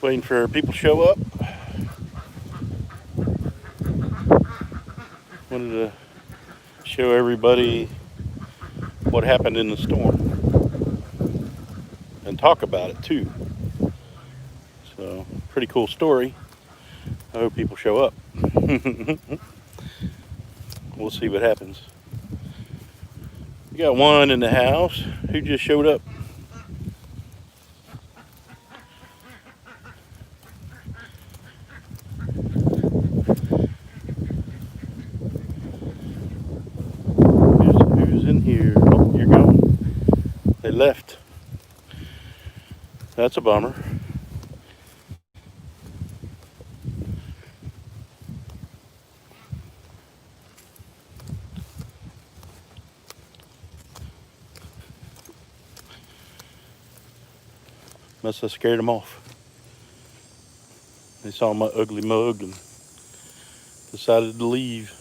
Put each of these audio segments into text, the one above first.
waiting for people to show up. Wanted to show everybody what happened in the storm and talk about it too. So, pretty cool story. I hope people show up. We'll see what happens. We got one in the house who just showed up. Who's in here? Oh, you're gone. They left. That's a bummer. Must have scared them off. They saw my ugly mug and decided to leave.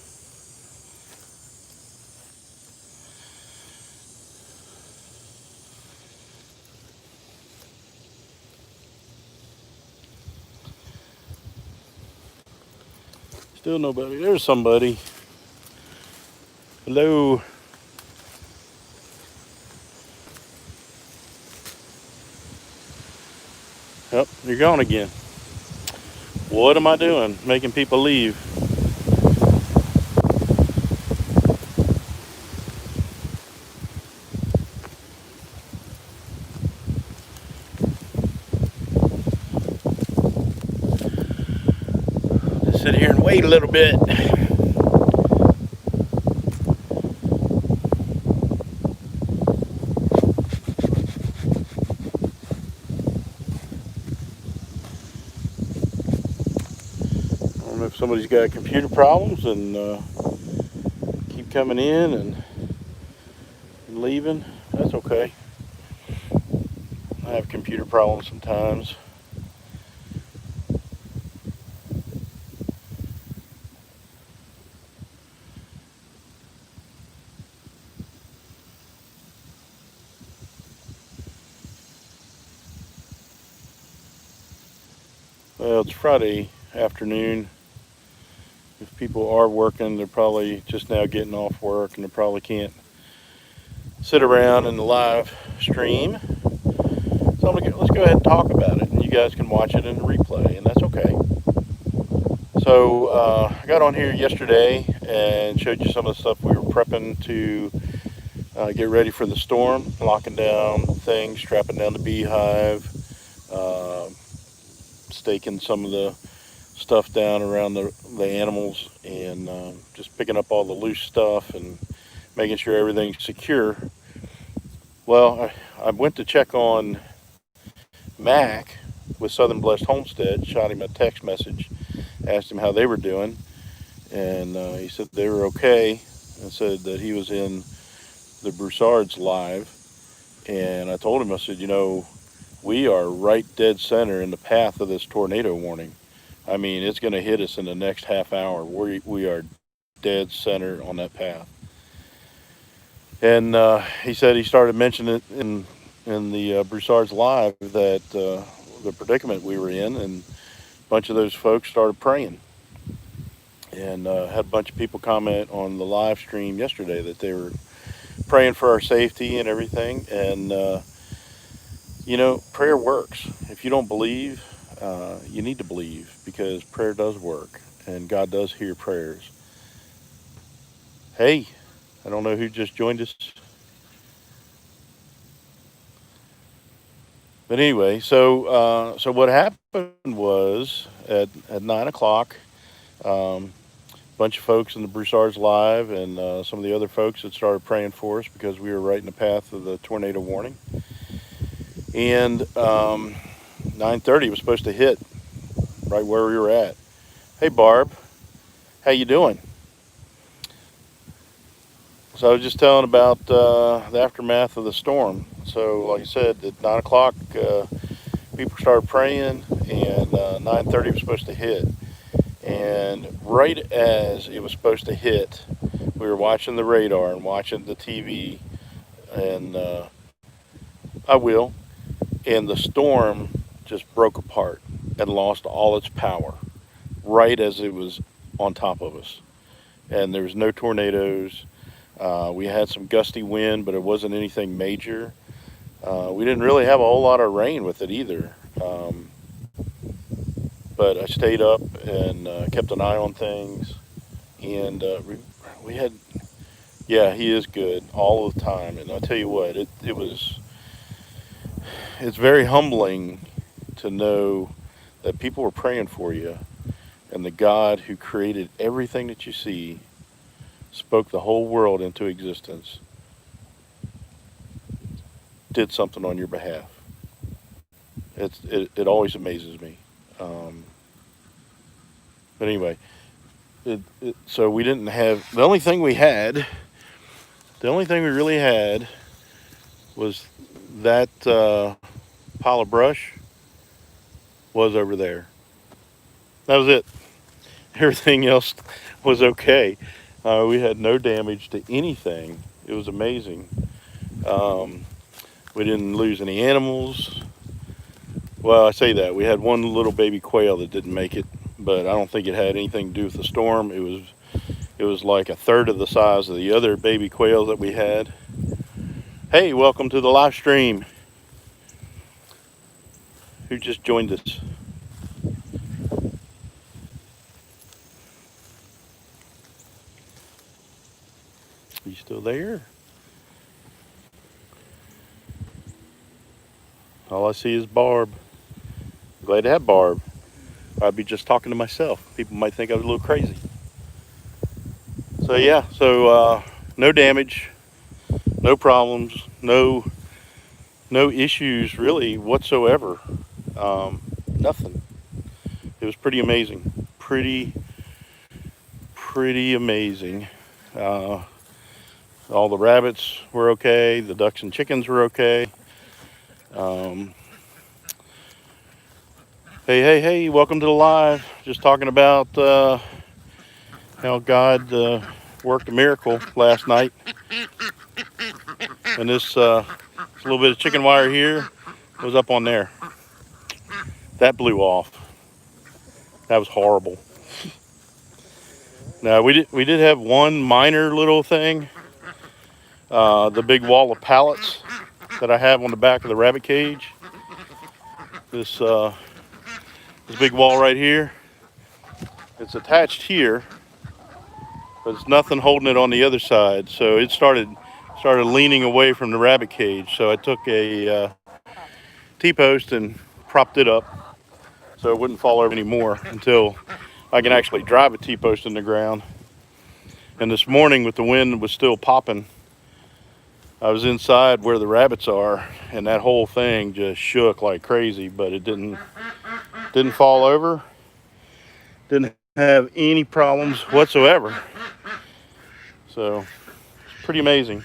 Still nobody. There's somebody. Hello. Oh, you're gone again. What am I doing? Making people leave. Just sit here and wait a little bit. I don't know if somebody's got computer problems and keep coming in and leaving. That's okay. I have computer problems sometimes. Well, it's Friday afternoon. If people are working, they're probably just now getting off work and they probably can't sit around in the live stream. So let's go ahead and talk about it, and you guys can watch it in the replay, and that's okay. So I got on here yesterday and showed you some of the stuff we were prepping to get ready for the storm, locking down things, strapping down the beehive, staking some of the stuff down around the animals, and just picking up all the loose stuff and making sure everything's secure. Well, I went to check on Mac with Southern Blessed Homestead, shot him a text message, asked him how they were doing, and he said they were okay, and said that he was in the Broussards live. And I told him, I said, we are right dead center in the path of this tornado warning. I mean, it's going to hit us in the next half hour. We are dead center on that path. And he said he started mentioning it in the Broussards live that the predicament we were in, and a bunch of those folks started praying. And had a bunch of people comment on the live stream yesterday that they were praying for our safety and everything. And prayer works. If you don't believe, you need to believe, because prayer does work and God does hear prayers. Hey, I don't know who just joined us. But anyway, so what happened was at 9 o'clock, a bunch of folks in the Broussards live and some of the other folks that started praying for us because we were right in the path of the tornado warning. And 9:30 was supposed to hit right where we were at. Hey, Barb, how you doing? So I was just telling about the aftermath of the storm. So like I said, at 9 o'clock, people started praying, and 9:30 was supposed to hit. And right as it was supposed to hit, we were watching the radar and watching the TV, and and the storm just broke apart. and lost all its power right as it was on top of us. And there was no tornadoes. We had some gusty wind, but it wasn't anything major. We didn't really have a whole lot of rain with it either. But I stayed up and kept an eye on things. And we had, yeah, he is good all the time. And I'll tell you what, it's very humbling to know that people were praying for you, and the God who created everything that you see spoke the whole world into existence, did something on your behalf. It always amazes me. Um, but anyway, so we didn't have, the only thing we really had was that pile of brush was over there. That was it. Everything else was okay. We had no damage to anything. It was amazing. Um, we didn't lose any animals. Well, I say that. We had one little baby quail that didn't make it, but I don't think it had anything to do with the storm. It was like a third of the size of the other baby quail that we had. Hey, welcome to the live stream. Who just joined us? Are you still there? All I see is Barb. Glad to have Barb. I'd be just talking to myself. People might think I was a little crazy. So yeah, no damage, no problems, no issues really whatsoever. Nothing. It was pretty amazing. Pretty amazing. Uh, all the rabbits were okay. The ducks and chickens were okay. Um, hey, welcome to the live. Just talking about how God worked a miracle last night. And this little bit of chicken wire here was up on there. That blew off. That was horrible. Now we did have one minor little thing. The big wall of pallets that I have on the back of the rabbit cage. This big wall right here. It's attached here, but there's nothing holding it on the other side. So it started leaning away from the rabbit cage. So I took a T-post and propped it up so it wouldn't fall over anymore until I can actually drive a T-post in the ground. And this morning, with the wind was still popping, I was inside where the rabbits are, and that whole thing just shook like crazy. But it didn't fall over. Didn't have any problems whatsoever. So it's pretty amazing.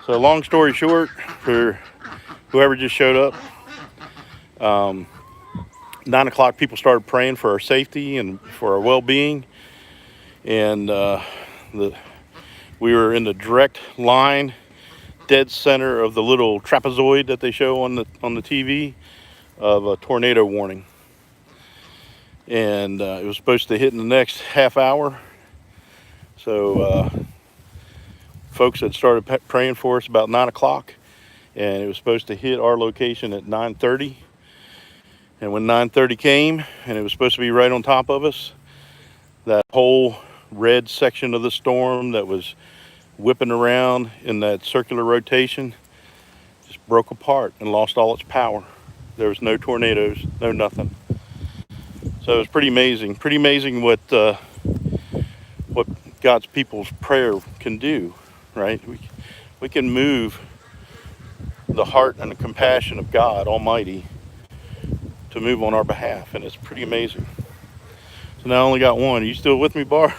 So long story short, for whoever just showed up, 9 o'clock people started praying for our safety and for our well-being, and we were in the direct line, dead center of the little trapezoid that they show on the TV of a tornado warning. And it was supposed to hit in the next half hour. So folks had started praying for us about 9 o'clock, and it was supposed to hit our location at 9:30. And when 9:30 came, and it was supposed to be right on top of us, that whole red section of the storm that was whipping around in that circular rotation just broke apart and lost all its power. There was no tornadoes, no nothing. So it was pretty amazing what God's people's prayer can do, right? We can move the heart and the compassion of God Almighty to move on our behalf, and it's pretty amazing. So now I only got one. Are you still with me, Barb?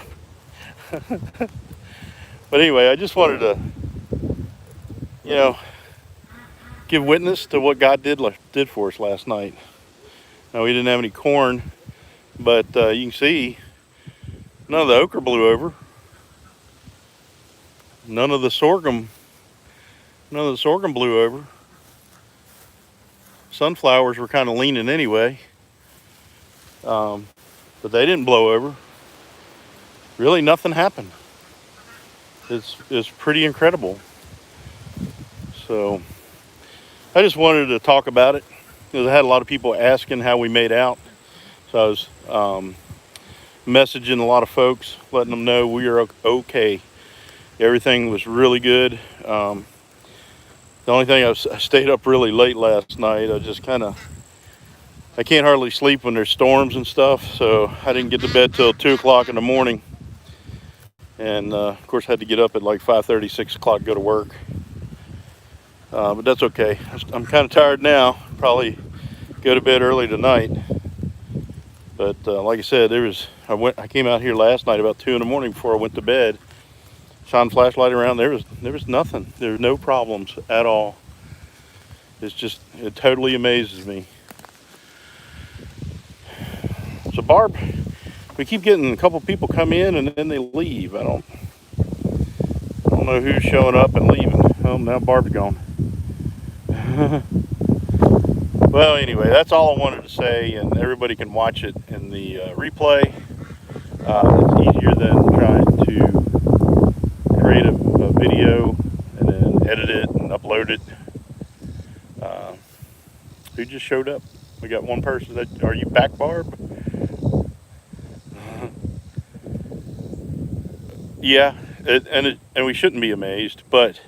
But anyway, I just wanted to, give witness to what God did for us last night. Now, we didn't have any corn, but you can see none of the okra blew over. None of the sorghum blew over. sunflowers were kind of leaning anyway, but they didn't blow over. Really, nothing happened. It's pretty incredible. So I just wanted to talk about it because I had a lot of people asking how we made out. So I was messaging a lot of folks, letting them know we are okay. Everything was really good. The only thing I stayed up really late last night. I can't hardly sleep when there's storms and stuff, so I didn't get to bed till 2 o'clock in the morning. And of course, had to get up at like 5:30, 6 o'clock to go to work. But that's okay. I'm kind of tired now. Probably go to bed early tonight. But like I said, I came out here last night about 2 in the morning before I went to bed. Shine flashlight around. There was nothing. There were no problems at all. It totally amazes me. So Barb, we keep getting a couple people come in and then they leave. I don't know who's showing up and leaving. Oh, now Barb's gone. Well, anyway, that's all I wanted to say, and everybody can watch it in the replay. It's easier than trying to create a video and then edit it and upload it. Who just showed up? We got one person. Are you back, Barb? Yeah, and we shouldn't be amazed, but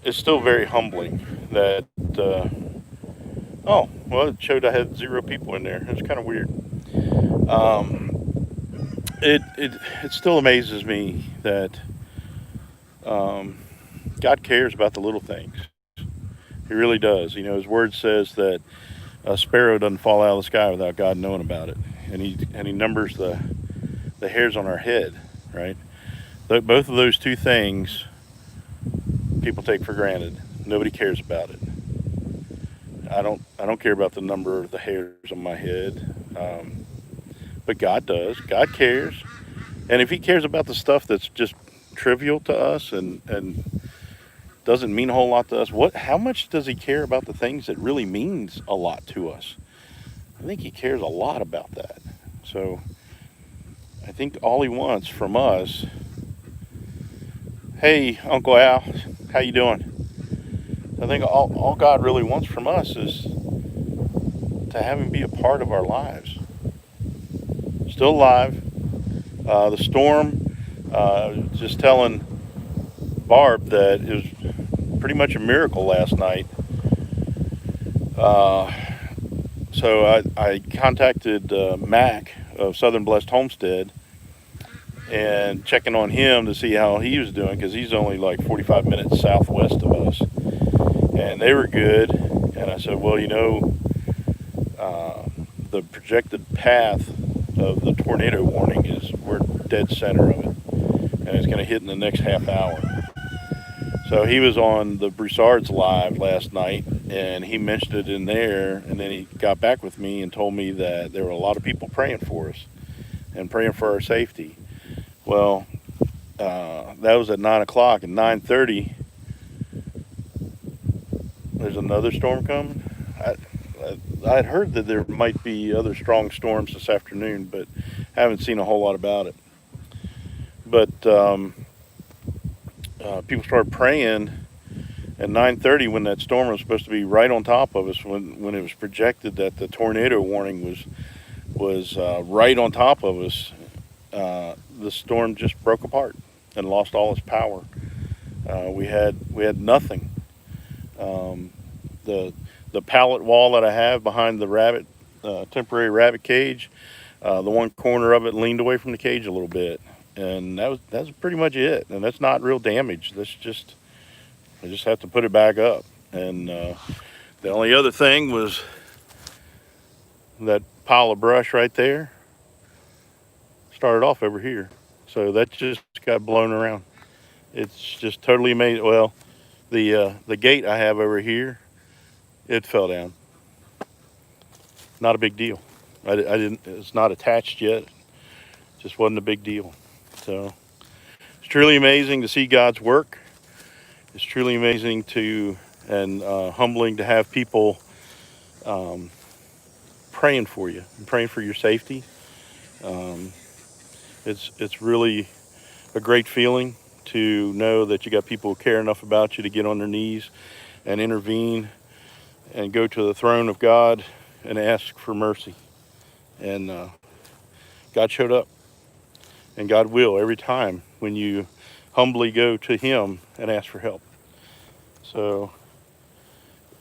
it's still very humbling that. Oh, well, it showed I had 0 people in there. It's kind of weird. It still amazes me that God cares about the little things. He really does. You know, His Word says that a sparrow doesn't fall out of the sky without God knowing about it, and He numbers the hairs on our head, right? Both of those two things people take for granted. Nobody cares about it. I don't care about the number of the hairs on my head, but God does. God cares, and if He cares about the stuff that's just trivial to us and doesn't mean a whole lot to us, how much does He care about the things that really means a lot to us? I think He cares a lot about that. So I think all He wants from us. Hey, Uncle Al, how you doing? I think all God really wants from us is to have Him be a part of our lives. Still alive. The storm, just telling Barb that it was pretty much a miracle last night. So I contacted Mac of Southern Blessed Homestead and checking on him to see how he was doing, because he's only like 45 minutes southwest of us. And they were good. And I said, well, you know, the projected path of the tornado warning is we're dead center of it. And it's going to hit in the next half hour. So he was on the Broussards Live last night, and he mentioned it in there, and then he got back with me and told me that there were a lot of people praying for us and praying for our safety. Well, that was at 9 o'clock. At 9:30, there's another storm coming. I'd heard that there might be other strong storms this afternoon, but haven't seen a whole lot about it. But people started praying at 9:30 when that storm was supposed to be right on top of us, when it was projected that the tornado warning was right on top of us. The storm just broke apart and lost all its power. We had nothing. The pallet wall that I have behind the temporary rabbit cage, the one corner of it leaned away from the cage a little bit, and that's pretty much it. And that's not real damage. I just have to put it back up. And the only other thing was that pile of brush right there started off over here, so that just got blown around. It's just totally amazing. Well, the gate I have over here, it fell down. Not a big deal. I didn't. It's not attached yet. Just wasn't a big deal. So it's truly amazing to see God's work. It's truly amazing and humbling to have people praying for you and praying for your safety. Um, it's really a great feeling to know that you got people who care enough about you to get on their knees and intervene and go to the throne of God and ask for mercy. And God showed up, and God will every time when you humbly go to Him and ask for help. So,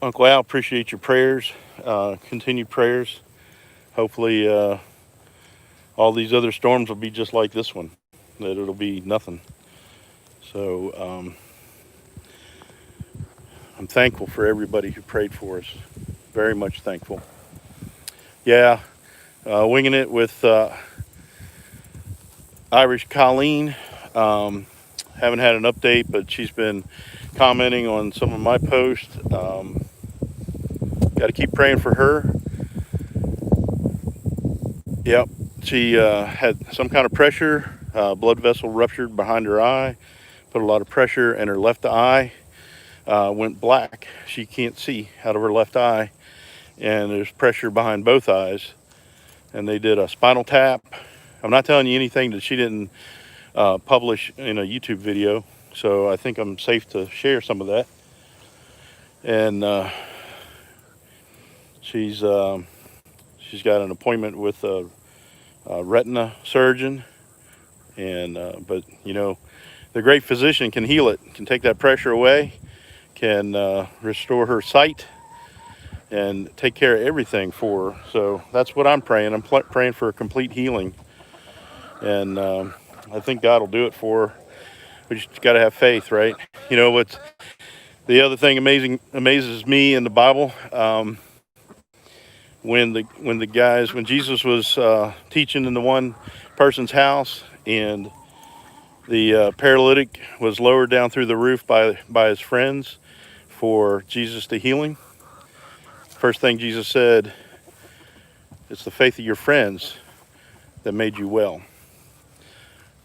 Uncle Al, appreciate your prayers, continued prayers. Hopefully, all these other storms will be just like this one, that it'll be nothing. So, I'm thankful for everybody who prayed for us. Very much thankful. Yeah, winging it with Irish Colleen. Haven't had an update, but she's been commenting on some of my posts. Got to keep praying for her. Yep, she had some kind of pressure, blood vessel ruptured behind her eye, put a lot of pressure, and her left eye went black. She can't see out of her left eye, and there's pressure behind both eyes. And they did a spinal tap. I'm not telling you anything that she didn't publish in a YouTube video, so I think I'm safe to share some of that. And she's got an appointment with a retina surgeon, and but you know, the great physician can heal it, can take that pressure away, can restore her sight, and take care of everything for her. So that's what I'm praying. I'm praying for a complete healing, and I think God will do it for her. We just got to have faith, right? You know what's the other thing amazes me in the Bible? When Jesus was teaching in the one person's house, and the paralytic was lowered down through the roof by his friends for Jesus to heal him. First thing Jesus said, "It's the faith of your friends that made you well."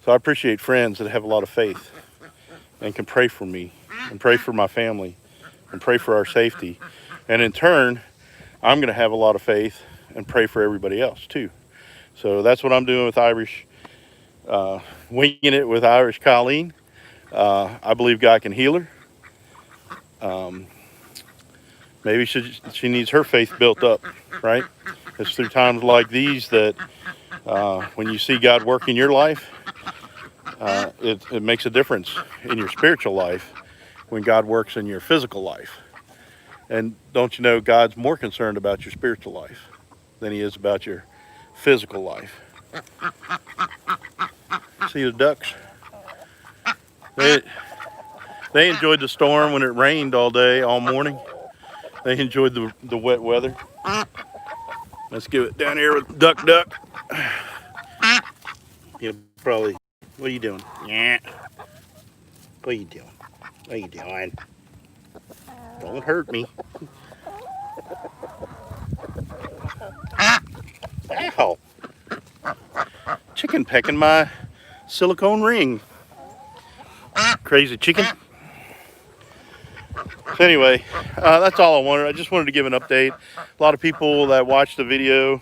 So I appreciate friends that have a lot of faith and can pray for me and pray for my family and pray for our safety. And in turn, I'm going to have a lot of faith and pray for everybody else too. So that's what I'm doing with Irish, winging it with Irish Colleen. I believe God can heal her. Maybe she needs her faith built up, right? It's through times like these that when you see God work in your life, it makes a difference in your spiritual life when God works in your physical life. And don't you know, God's more concerned about your spiritual life than He is about your physical life. See the ducks? They enjoyed the storm when it rained all day, all morning. They enjoyed the wet weather. Let's give it down here with Duck. You probably, what are you doing? Yeah. What are you doing? What are you doing? Don't hurt me. Ow. Chicken pecking my silicone ring. Crazy chicken. So anyway, that's all I wanted. I just wanted to give an update. A lot of people that watched the video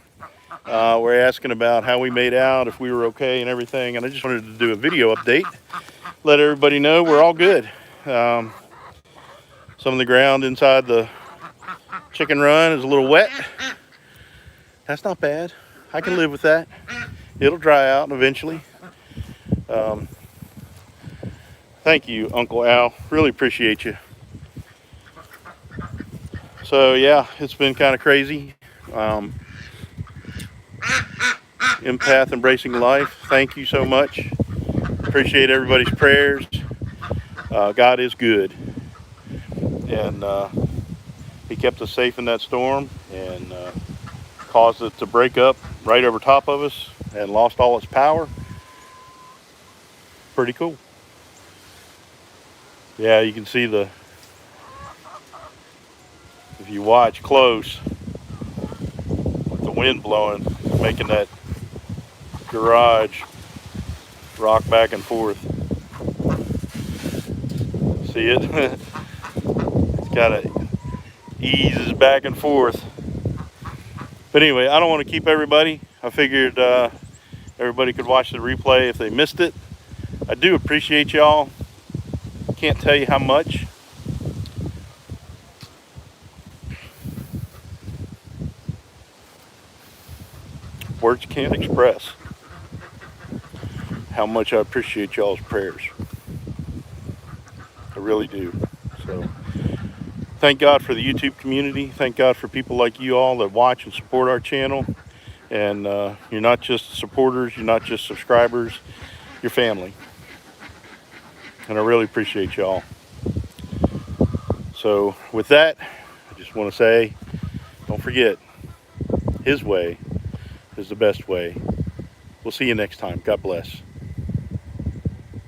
were asking about how we made out, if we were okay and everything. And I just wanted to do a video update. Let everybody know we're all good. Some of the ground inside the chicken run is a little wet. That's not bad. I can live with that. It'll dry out eventually. Thank you, Uncle Al. Really appreciate you. So yeah, it's been kind of crazy. Empath Embracing Life, thank you so much. Appreciate everybody's prayers. God is good. And He kept us safe in that storm and caused it to break up right over top of us and lost all its power. Pretty cool. Yeah, you can see if you watch close, with the wind blowing, making that garage rock back and forth. See it? It's kind of eases back and forth. But anyway, I don't want to keep everybody. I figured everybody could watch the replay if they missed it. I do appreciate y'all. Can't tell you how much. Words can't express how much I appreciate y'all's prayers. I really do. So thank God for the YouTube community. Thank God for people like you all that watch and support our channel. And you're not just supporters, you're not just subscribers, you're family. And I really appreciate y'all. So with that, I just want to say, don't forget, His way is the best way. We'll see you next time. God bless.